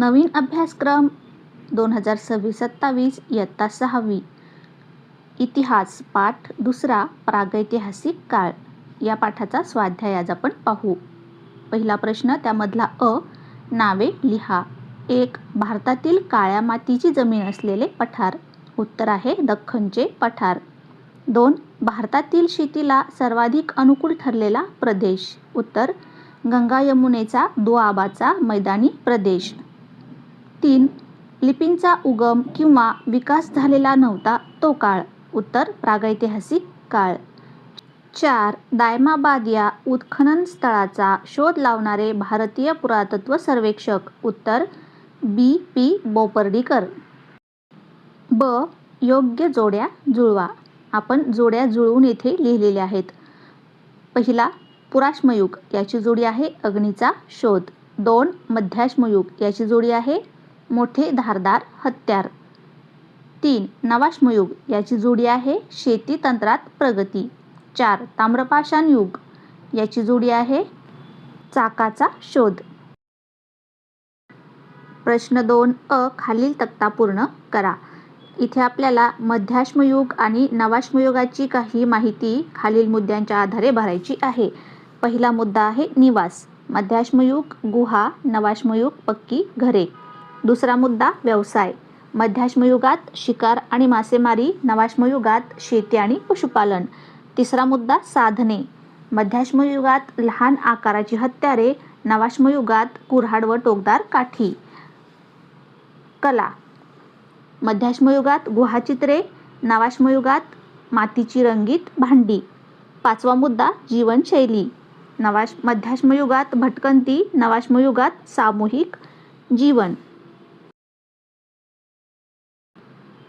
नवीन अभ्यासक्रम 2026-27 इयत्ता 6वी. इतिहास पाठ 2 प्रागैतिहासिक काळ या पाठाचा स्वाध्याय आज आपण पाहू. पहिला प्रश्न त्यामधला नावे लिहा. 1. भारतातील काळ्या मातीची जमीन असलेले पठार. उत्तर आहे दख्खनचे पठार. 2. भारतातील शेतीला सर्वाधिक अनुकूल ठरलेला प्रदेश. उत्तर गंगा यमुनेचा दोआबाचा मैदानी प्रदेश. 3. लिपींचा उगम किंवा विकास झालेला नव्हता तो काळ. उत्तर प्रागैतिहासिक काळ. 4. दायमाबाद या उत्खनन स्थळाचा शोध लावणारे भारतीय पुरातत्व सर्वेक्षक. उत्तर B.P. बोपर्डीकर. ब. योग्य जोड्या जुळवा. आपण जोड्या जुळवून येथे लिहिलेल्या आहेत. पहिला पुराश्मयुग याची जोडी आहे अग्नीचा शोध. 2. मध्याश्मयुग याची जोडी आहे मोठे धारदार हत्यार. 3. नवाश्मयुग याची जोडी आहे शेती तंत्रात प्रगती. 4. ताम्रपाषाण युग याची जोडी आहे चाकाचा शोध. प्रश्न 2 खालील तक्ता पूर्ण करा. इथे आपल्याला मध्याश्मयुग आणि नवाश्मयुगाची काही माहिती खालील मुद्द्यांच्या आधारे भरायची आहे. पहिला मुद्दा आहे निवास. मध्याश्मयुग गुहा, नवाश्मयुग पक्की घरे. दुसरा मुद्दा व्यवसाय. मध्याश्मयुगात शिकार आणि मासेमारी, नवाश्मयुगात शेती आणि पशुपालन. तिसरा मुद्दा साधने. मध्याश्मयुगात लहान आकाराची हत्यारे, नवाश्मयुगात कुऱ्हाड व टोकदार काठी. कला. मध्याश्मयुगात गुहाचित्रे, नवाश्मयुगात मातीची रंगीत भांडी. पाचवा मुद्दा जीवनशैली. मध्याश्मयुगात भटकंती, नवाश्मयुगात सामूहिक जीवन.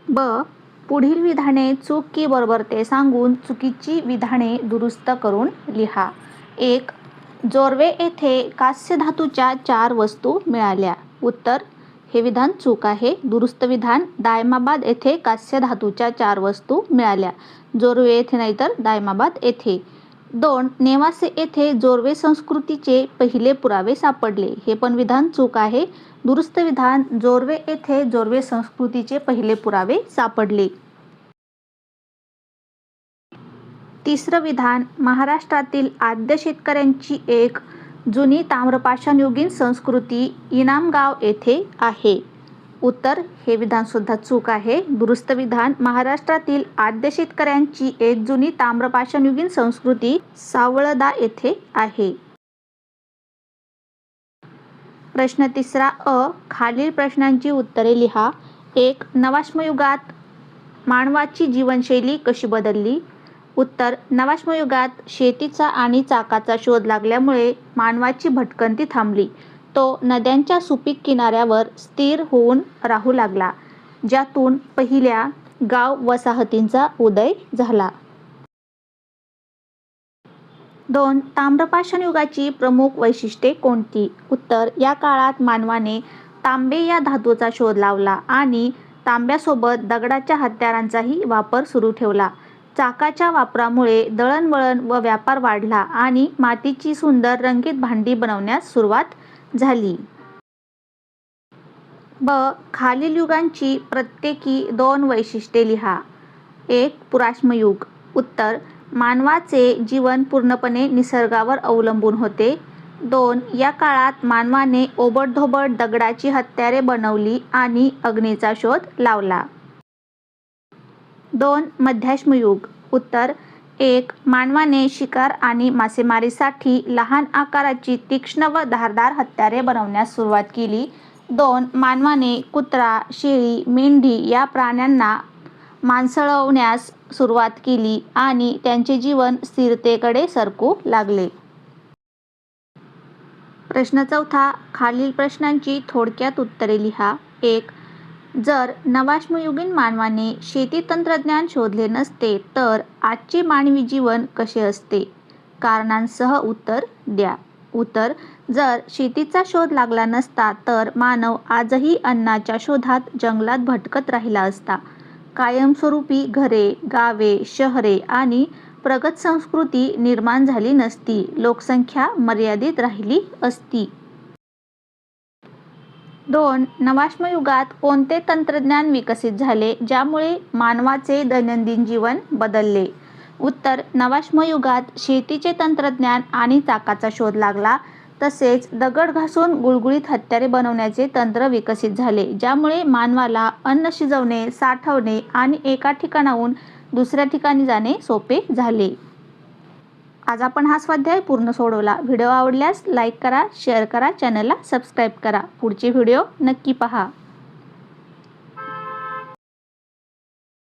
ब. पुढील विधाने चूक की बरोबर ते सांगून चुकीची विधाने दुरुस्त करून लिहा. 1. जोर्वे येथे कांस्य धातूच्या 4 वस्तू मिळाल्या. उत्तर हे विधान चूक आहे. दुरुस्त विधान दायमाबाद येथे कांस्य धातूच्या 4 वस्तू मिळाल्या. जोर्वे येथे नाही तर दायमाबाद येथे. 2. नेवासे येथे जोर्वे संस्कृतीचे पहिले पुरावे सापडले. हे पण विधान चूक आहे. दुरुस्त विधान जोर्वे येथे जोर्वे संस्कृतीचे पहिले पुरावे सापडले. तिसरं विधान महाराष्ट्रातील आद्य शेतकऱ्यांची एक जुनी ताम्रपाषाणयुगीन संस्कृती इनामगाव येथे आहे. उत्तर हे विधान सुद्धा चूक आहे. दुरुस्त विधान महाराष्ट्रातील आद्य शेतकऱ्यांची एक जुनी ताम्रपाषाणयुगीन संस्कृती सावळदा येथे आहे. प्रश्न 3 खालील प्रश्नांची उत्तरे लिहा. 1. नवाश्मयुगात मानवाची जीवनशैली कशी बदलली. उत्तर नवाश्मयुगात शेतीचा आणि चाकाचा शोध लागल्यामुळे मानवाची भटकंती थांबली. तो नद्यांच्या सुपीक किनाऱ्यावर स्थिर होऊन राहू लागला, ज्यातून पहिल्या गाव वसाहतींचा उदय झाला. 2. ताम्रपाषाण युगाची प्रमुख वैशिष्ट्ये कोणती. उत्तर या काळात मानवाने तांबे या धातूचा शोध लावला आणि तांब्यासोबत दगडाच्या हत्यारांचाही वापर सुरू ठेवला. चाकाच्या वापरामुळे दळणवळण व व्यापार वाढला आणि मातीची सुंदर रंगीत भांडी बनवण्यास सुरुवात झाली. ब. खालील युगांची प्रत्येकी 2 वैशिष्ट्ये लिहा. 1. पुराश्मयुग. उत्तर मानवाचे जीवन पूर्णपणे निसर्गावर अवलंबून होते. 2. या काळात मानवाने ओबडधोबड दगडाची हत्यारे बनवली आणि अग्नीचा शोध लावला. 2. मध्याश्मयुग. उत्तर 1. मानवाने शिकार आणि मासेमारीसाठी लहान आकाराची तीक्ष्ण व धारदार हत्यारे बनवण्यास सुरुवात केली. 2. मानवाने कुत्रा, शेळी, मेंढी या प्राण्यांना मांसळवण्यास सुरुवात केली आणि त्यांचे जीवन स्थिरतेकडे सरकू लागले. प्रश्न 4 खालील प्रश्नांची थोडक्यात उत्तरे लिहा. 1. जर नवाश्मयुगीन मानवाने शेती तंत्रज्ञान शोधले नसते तर आजचे मानवी जीवन कसे असते. कारणांसह उत्तर द्या. उत्तर जर शेतीचा शोध लागला नसता तर मानव आजही अन्नाच्या शोधात जंगलात भटकत राहिला असता. कायमस्वरूपी घरे, गावे, शहरे आणि प्रगत संस्कृती निर्माण झाली नसती. लोकसंख्या मर्यादित राहिली असती. 2. नवाश्मयुगात कोणते तंत्रज्ञान विकसित झाले ज्यामुळे मानवाचे दैनंदिन जीवन बदलले? उत्तर: नवाश्मयुगात शेतीचे तंत्रज्ञान आणि चाकाचा शोध लागला. तसेच दगड घासून गुळगुळीत हत्यारे बनवण्याचे तंत्र विकसित झाले, ज्यामुळे मानवाला अन्न शिजवणे, साठवणे आणि एका ठिकाणाहून दुसऱ्या ठिकाणी जाणे सोपे झाले. आज आपण हा स्वाध्याय पूर्ण सोडवला. व्हिडिओ आवडल्यास लाईक करा, शेअर करा, चॅनलला सबस्क्राईब करा. पुढचे व्हिडिओ नक्की पहा.